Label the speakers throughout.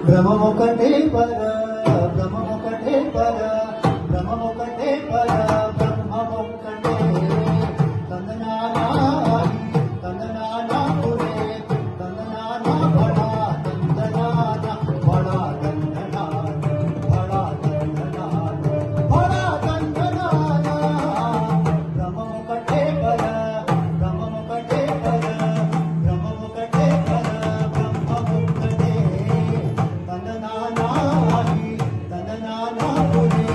Speaker 1: బ్రహ్మమొకటే పర బ్రహ్మమొకటే పర బ్రహ్మమొకటే పర బ్రహ్మమొకటే తందనానాయి తందనానా పురే తందనానా బడా తందనాన బడా తందనాన బడా తందనాన బడా తందనాన బ్రహ్మమొకటే పర బ్రహ్మమొకటే పర బ్రహ్మమొకటే పర బ్రహ్మమొకటే తందనానాయి తందనానా పురే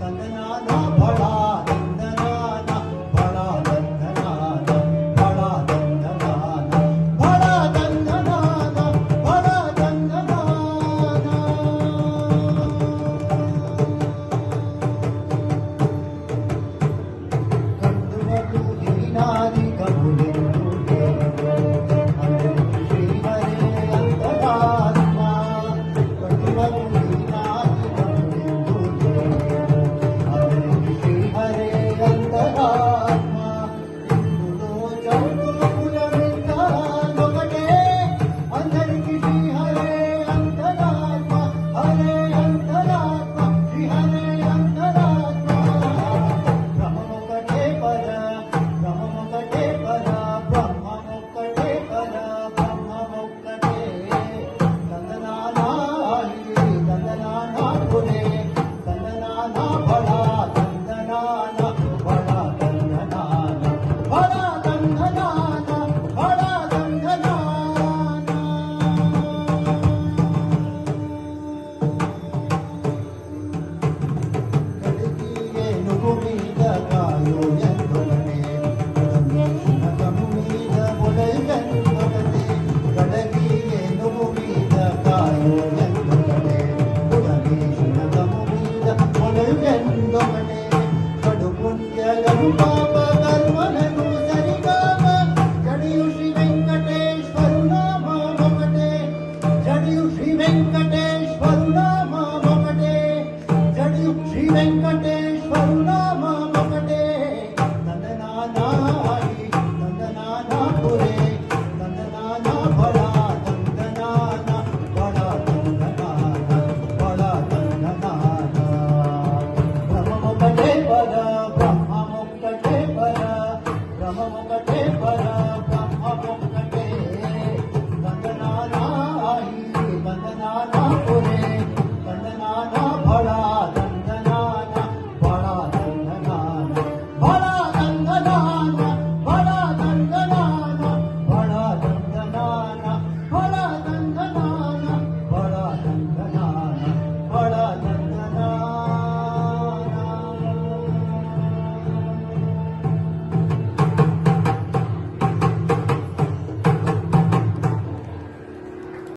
Speaker 1: తందనానా బడా తందనాన బడా తందనాన బడా తందనాన బడా తందనాన బడా తందనాన కందువకు దినాది కబులెందుకే అందరికి శ్రీహరే అంతరాత్మ కందువకు దినాది కబులెందుకే అందరికి శ్రీహరే అంతరాత్మ ఇందులో చౌతుకుల విందాలొకటే అందరికి శ్రీహరే అంతరాత్మ హరే అంతరాత్మ శ్రీహరే అంతరాత్మ బ్రహ్మమొకటే పర బ్రహ్మమొకటే పర బ్రహ్మమొకటే పర బ్రహ్మమొకటే తందనానాయి తందనానా పురే తందనానా బడా తందనాన బడా తందనాన బడా తందనాన బడా తందనాన కడిగి ఏనుగు మీద కాయో ఎంతొకటే నగము మీద మొదలెంతొకటే కడగి ఏనుగు మీద కాయో ఎంతొకటే నగము మీద మొదలెంతొకటే కడు పుణ్యలను పాప కర్మలను సరిగామ జడియు శ్రీ వెంకటేశ్వరు నామమొకటే జడియు శ్రీ వెంకటేశ్వరు నామమొకటే జడియు శ్రీ వెంకటేశ్వరు నామమొకటే తందనానాయి తందనానా పురే తందనానా బడా తందనాన బడా తందనాన బడా తందనాన బ్రహ్మమొకటే పర బ్రహ్మమొకటే పర బ్రహ్మమొకటే